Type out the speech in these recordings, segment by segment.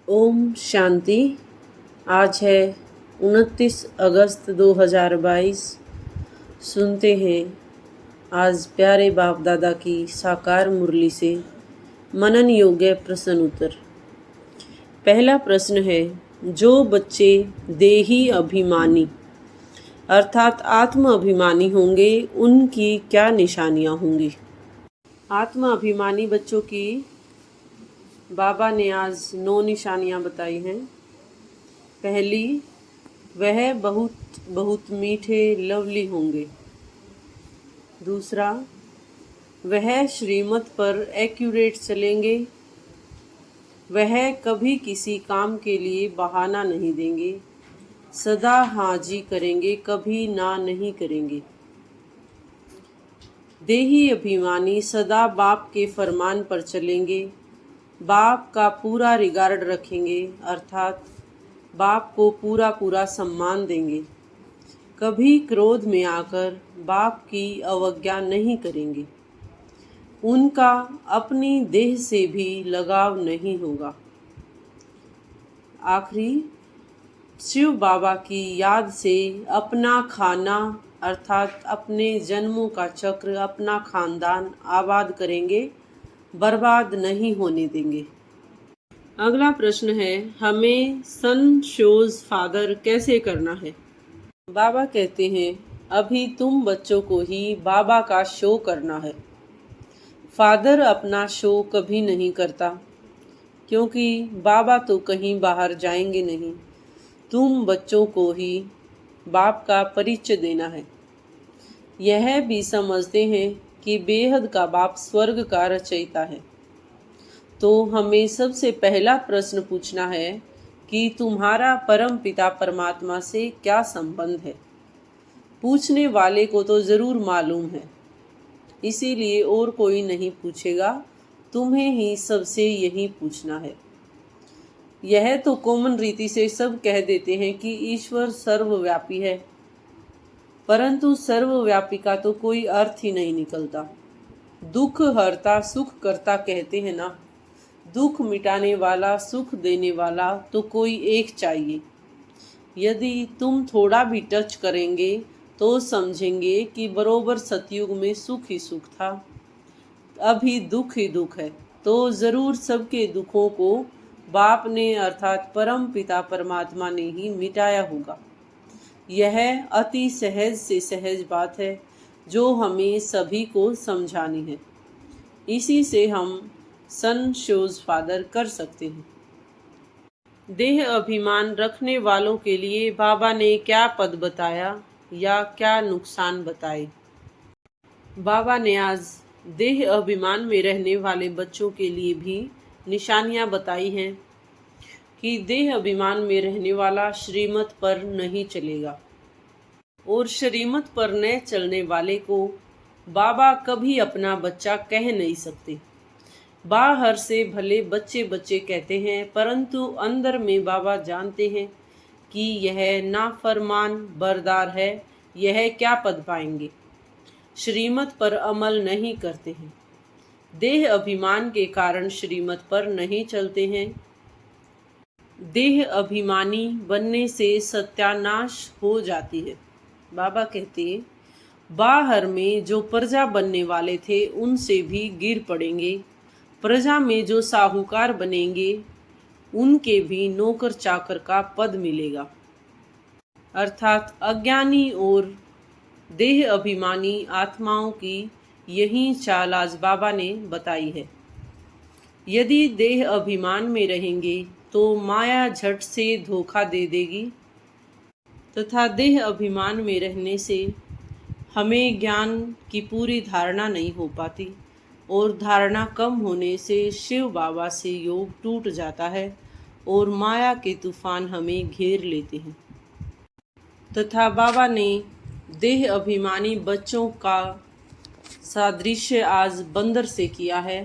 ओम शांति। आज है 29 अगस्त 2022। सुनते हैं आज प्यारे बाप दादा की साकार मुरली से मनन योग्य प्रश्न उत्तर। पहला प्रश्न है, जो बच्चे देही अभिमानी अर्थात आत्म अभिमानी होंगे उनकी क्या निशानियां होंगी। आत्म अभिमानी बच्चों की बाबा ने आज 9 निशानियां बताई हैं। पहली, वह बहुत बहुत मीठे लवली होंगे। दूसरा, वह श्रीमत पर एक्यूरेट चलेंगे। वह कभी किसी काम के लिए बहाना नहीं देंगे, सदा हाँ जी करेंगे, कभी ना नहीं करेंगे। देही अभिमानी सदा बाप के फरमान पर चलेंगे, बाप का पूरा रिगार्ड रखेंगे अर्थात बाप को पूरा पूरा सम्मान देंगे। कभी क्रोध में आकर बाप की अवज्ञा नहीं करेंगे। उनका अपनी देह से भी लगाव नहीं होगा। आखिरी, शिव बाबा की याद से अपना खाना अर्थात अपने जन्मों का चक्र, अपना खानदान आबाद करेंगे, बर्बाद नहीं होने देंगे। अगला प्रश्न है, हमें सन शोज फादर कैसे करना है। बाबा कहते हैं, अभी तुम बच्चों को ही बाबा का शो करना है। फादर अपना शो कभी नहीं करता, क्योंकि बाबा तो कहीं बाहर जाएंगे नहीं। तुम बच्चों को ही बाप का परिचय देना है। यह भी समझते हैं कि बेहद का बाप स्वर्ग का रचयिता है। तो हमें सबसे पहला प्रश्न पूछना है कि तुम्हारा परम पिता परमात्मा से क्या संबंध है। पूछने वाले को तो ज़रूर मालूम है, इसीलिए और कोई नहीं पूछेगा, तुम्हें ही सबसे यही पूछना है। यह तो कॉमन रीति से सब कह देते हैं कि ईश्वर सर्वव्यापी है, परंतु सर्वव्यापी का तो कोई अर्थ ही नहीं निकलता। दुख हरता सुख करता कहते हैं ना, दुख मिटाने वाला सुख देने वाला तो कोई एक चाहिए। यदि तुम थोड़ा भी टच करेंगे तो समझेंगे कि बरोबर सतयुग में सुख ही सुख था, अभी दुख ही दुख है। तो ज़रूर सबके दुखों को बाप ने अर्थात परम पिता परमात्मा ने ही मिटाया होगा। यह अति सहज से सहज बात है जो हमें सभी को समझानी है। इसी से हम सन शोज फादर कर सकते हैं। देह अभिमान रखने वालों के लिए बाबा ने क्या पद बताया या क्या नुकसान बताए। बाबा ने आज देह अभिमान में रहने वाले बच्चों के लिए भी निशानियां बताई हैं कि देह अभिमान में रहने वाला श्रीमत पर नहीं चलेगा, और श्रीमत पर न चलने वाले को बाबा कभी अपना बच्चा कह नहीं सकते। बाहर से भले बच्चे बच्चे कहते हैं, परंतु अंदर में बाबा जानते हैं कि यह नाफरमान बरदार है, यह क्या पद पाएंगे। श्रीमत पर अमल नहीं करते हैं, देह अभिमान के कारण श्रीमत पर नहीं चलते हैं। देह अभिमानी बनने से सत्यानाश हो जाती है। बाबा कहते हैं, बाहर में जो प्रजा बनने वाले थे उनसे भी गिर पड़ेंगे, प्रजा में जो साहूकार बनेंगे उनके भी नौकर चाकर का पद मिलेगा। अर्थात अज्ञानी और देह अभिमानी आत्माओं की यही चाल आज बाबा ने बताई है। यदि देह अभिमान में रहेंगे तो माया झट से धोखा दे देगी, तथा देह अभिमान में रहने से हमें ज्ञान की पूरी धारणा नहीं हो पाती, और धारणा कम होने से शिव बाबा से योग टूट जाता है और माया के तूफान हमें घेर लेते हैं। तथा बाबा ने देह अभिमानी बच्चों का सादृश्य आज बंदर से किया है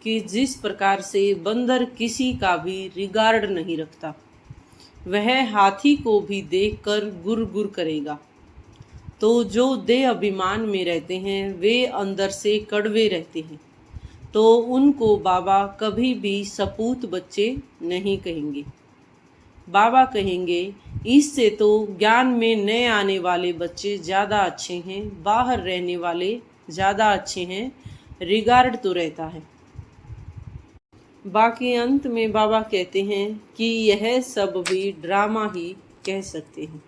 कि जिस प्रकार से बंदर किसी का भी रिगार्ड नहीं रखता, वह हाथी को भी देखकर गुर गुर करेगा। तो जो देह अभिमान में रहते हैं वे अंदर से कड़वे रहते हैं, तो उनको बाबा कभी भी सपूत बच्चे नहीं कहेंगे। बाबा कहेंगे इससे तो ज्ञान में नए आने वाले बच्चे ज़्यादा अच्छे हैं, बाहर रहने वाले ज़्यादा अच्छे हैं, रिगार्ड तो रहता है। बाकी अंत में बाबा कहते हैं कि यह सब भी ड्रामा ही कह सकते हैं।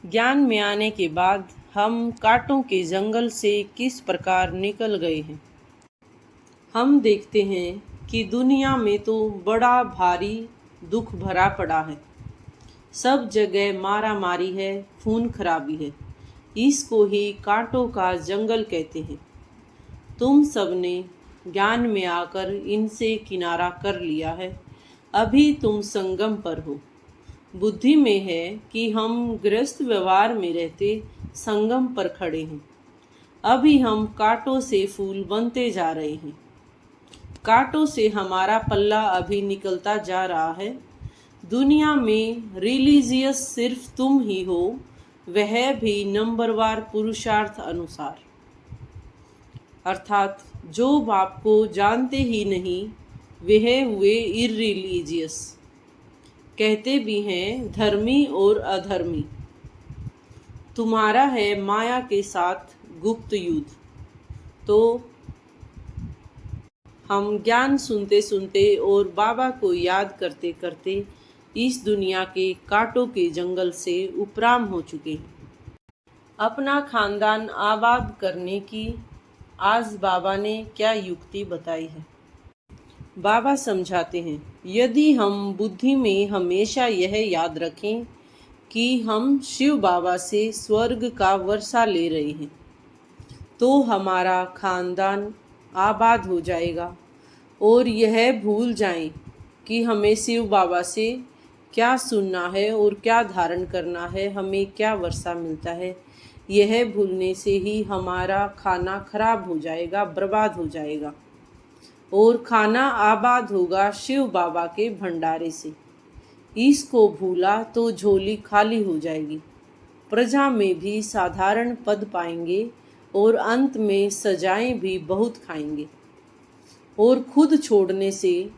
ज्ञान में आने के बाद हम कांटों के जंगल से किस प्रकार निकल गए हैं। हम देखते हैं कि दुनिया में तो बड़ा भारी दुख भरा पड़ा है। सब जगह मारा मारी है, खून खराबी है। इसको ही कांटों का जंगल कहते हैं। तुम सबने ज्ञान में आकर इनसे किनारा कर लिया है। अभी तुम संगम पर हो। बुद्धि में है कि हम गृहस्थ व्यवहार में रहते संगम पर खड़े हैं। अभी हम कांटों से फूल बनते जा रहे हैं। कांटों से हमारा पल्ला अभी निकलता जा रहा है। दुनिया में रिलीजियस सिर्फ तुम ही हो, वह भी नंबरवार पुरुषार्थ अनुसार। अर्थात जो बाप को जानते ही नहीं वह हुए इररिलीजियस। कहते भी हैं धर्मी और अधर्मी। तुम्हारा है माया के साथ गुप्त युद्ध। तो हम ज्ञान सुनते सुनते और बाबा को याद करते करते इस दुनिया के कांटों के जंगल से उपराम हो चुके हैं। अपना खानदान आबाद करने की आज बाबा ने क्या युक्ति बताई है। बाबा समझाते हैं, यदि हम बुद्धि में हमेशा यह याद रखें कि हम शिव बाबा से स्वर्ग का वर्षा ले रहे हैं, तो हमारा खानदान आबाद हो जाएगा। और यह भूल जाएं कि हमें शिव बाबा से क्या सुनना है और क्या धारण करना है, हमें क्या वर्षा मिलता है। यह भूलने से ही हमारा खाना खराब हो जाएगा, बर्बाद हो जाएगा। और खाना आबाद होगा शिव बाबा के भंडारे से। इसको भूला तो झोली खाली हो जाएगी। प्रजा में भी साधारण पद पाएंगे और अंत में सजाएं भी बहुत खाएंगे। और खुद छोड़ने से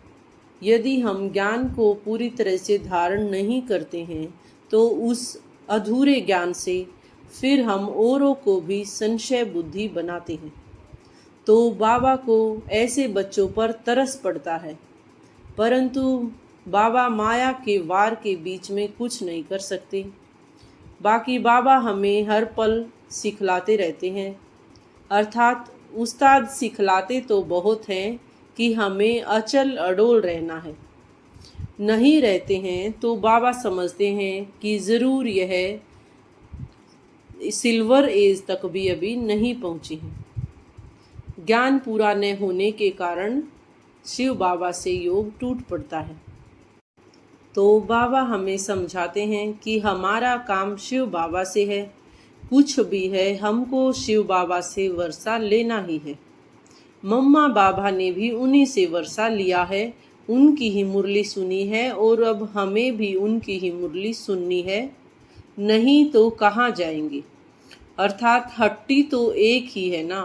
यदि हम ज्ञान को पूरी तरह से धारण नहीं करते हैं तो उस अधूरे ज्ञान से फिर हम औरों को भी संशय बुद्धि बनाते हैं। तो बाबा को ऐसे बच्चों पर तरस पड़ता है, परंतु बाबा माया के वार के बीच में कुछ नहीं कर सकते। बाकी बाबा हमें हर पल सिखलाते रहते हैं। अर्थात उस्ताद सिखलाते तो बहुत हैं कि हमें अचल अडोल रहना है। नहीं रहते हैं तो बाबा समझते हैं कि ज़रूर यह सिल्वर एज तक भी अभी नहीं पहुंची है। ज्ञान पूरा न होने के कारण शिव बाबा से योग टूट पड़ता है। तो बाबा हमें समझाते हैं कि हमारा काम शिव बाबा से है। कुछ भी है हमको शिव बाबा से वर्षा लेना ही है। मम्मा बाबा ने भी उन्हीं से वर्षा लिया है, उनकी ही मुरली सुनी है और अब हमें भी उनकी ही मुरली सुननी है। नहीं तो कहाँ जाएंगे। अर्थात हट्टी तो एक ही है ना।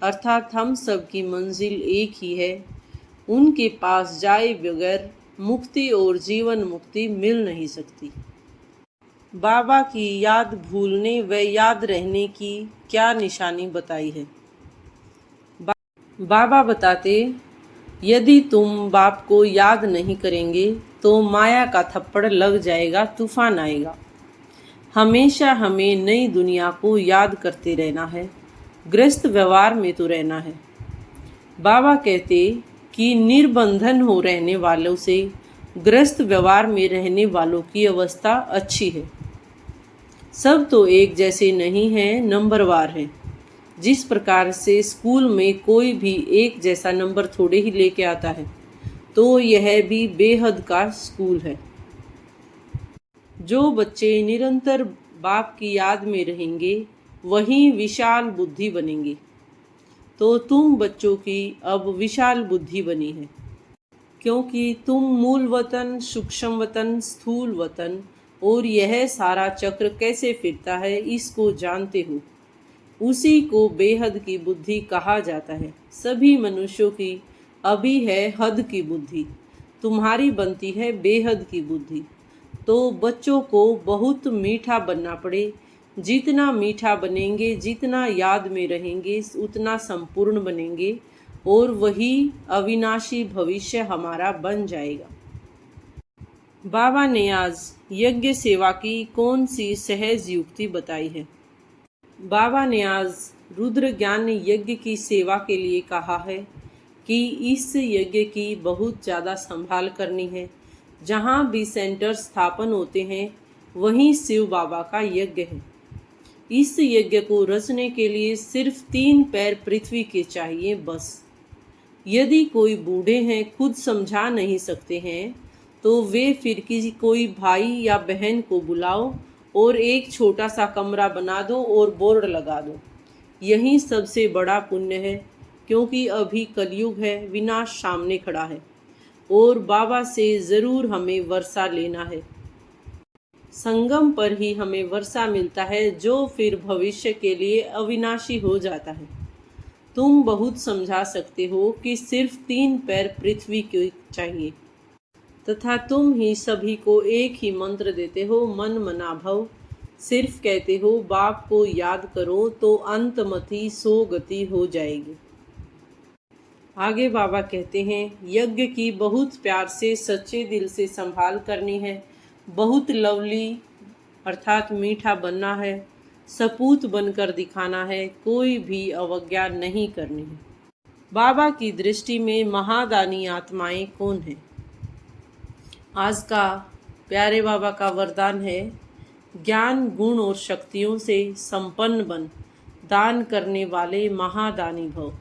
अर्थात हम सब की मंजिल एक ही है। उनके पास जाए बगैर मुक्ति और जीवन मुक्ति मिल नहीं सकती। बाबा की याद भूलने व याद रहने की क्या निशानी बताई है। बाबा बताते, यदि तुम बाप को याद नहीं करेंगे तो माया का थप्पड़ लग जाएगा, तूफान आएगा। हमेशा हमें नई दुनिया को याद करते रहना है, गृहस्थ व्यवहार में तो रहना है। बाबा कहते कि निर्बंधन हो रहने वालों से गृहस्थ व्यवहार में रहने वालों की अवस्था अच्छी है। सब तो एक जैसे नहीं हैं, नंबरवार हैं। जिस प्रकार से स्कूल में कोई भी एक जैसा नंबर थोड़े ही लेके आता है, तो यह भी बेहद का स्कूल है। जो बच्चे निरंतर बाप की याद में रहेंगे वही विशाल बुद्धि बनेंगे। तो तुम बच्चों की अब विशाल बुद्धि बनी है, क्योंकि तुम मूल वतन, सूक्ष्म वतन, स्थूल वतन और यह सारा चक्र कैसे फिरता है इसको जानते हो। उसी को बेहद की बुद्धि कहा जाता है। सभी मनुष्यों की अभी है हद की बुद्धि, तुम्हारी बनती है बेहद की बुद्धि। तो बच्चों को बहुत मीठा बनना पड़े। जितना मीठा बनेंगे, जितना याद में रहेंगे, उतना संपूर्ण बनेंगे और वही अविनाशी भविष्य हमारा बन जाएगा। बाबा ने आज यज्ञ सेवा की कौन सी सहज युक्ति बताई है? बाबा ने आज रुद्र ज्ञान यज्ञ की सेवा के लिए कहा है कि इस यज्ञ की बहुत ज़्यादा संभाल करनी है। जहाँ भी सेंटर स्थापन होते हैं वहीं शिव बाबा का यज्ञ है। इस यज्ञ को रचने के लिए सिर्फ 3 पैर पृथ्वी के चाहिए बस। यदि कोई बूढ़े हैं, खुद समझा नहीं सकते हैं, तो वे फिर किसी कोई भाई या बहन को बुलाओ और एक छोटा सा कमरा बना दो और बोर्ड लगा दो। यही सबसे बड़ा पुण्य है, क्योंकि अभी कलयुग है, विनाश सामने खड़ा है और बाबा से ज़रूर हमें वर्षा लेना है। संगम पर ही हमें वर्षा मिलता है, जो फिर भविष्य के लिए अविनाशी हो जाता है। तुम बहुत समझा सकते हो कि सिर्फ 3 पैर पृथ्वी के चाहिए, तथा तुम ही सभी को एक ही मंत्र देते हो, मन मना भव। सिर्फ कहते हो बाप को याद करो तो अंतमति सो गति हो जाएगी। आगे बाबा कहते हैं, यज्ञ की बहुत प्यार से सच्चे दिल से संभाल करनी है। बहुत लवली अर्थात मीठा बनना है, सपूत बनकर दिखाना है, कोई भी अवज्ञा नहीं करनी है। बाबा की दृष्टि में महादानी आत्माएं कौन हैं? आज का प्यारे बाबा का वरदान है, ज्ञान गुण और शक्तियों से संपन्न बन, दान करने वाले महादानी भव।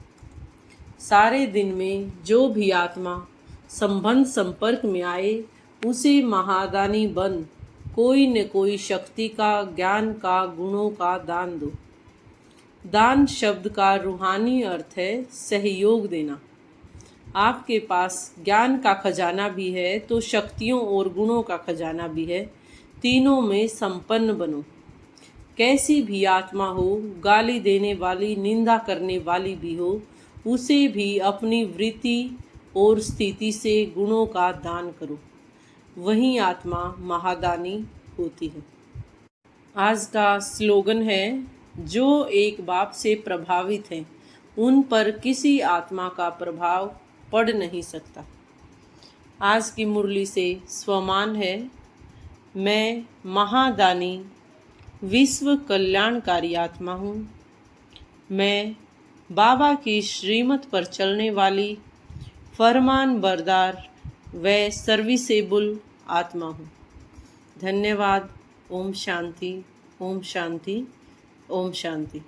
सारे दिन में जो भी आत्मा संबंध संपर्क में आए उसे महादानी बन, कोई न कोई शक्ति का, ज्ञान का, गुणों का दान दो। दान शब्द का रूहानी अर्थ है सहयोग देना। आपके पास ज्ञान का खजाना भी है तो शक्तियों और गुणों का खजाना भी है। तीनों में संपन्न बनो। कैसी भी आत्मा हो, गाली देने वाली, निंदा करने वाली भी हो, उसे भी अपनी वृत्ति और स्थिति से गुणों का दान करो, वही आत्मा महादानी होती है। आज का स्लोगन है, जो एक बाप से प्रभावित हैं उन पर किसी आत्मा का प्रभाव पड़ नहीं सकता। आज की मुरली से स्वमान है, मैं महादानी विश्व कल्याणकारी आत्मा हूँ। मैं बाबा की श्रीमत पर चलने वाली फरमान बरदार व सर्विसेबल आत्मा हूँ। धन्यवाद। ओम शांति, ओम शांति, ओम शांति।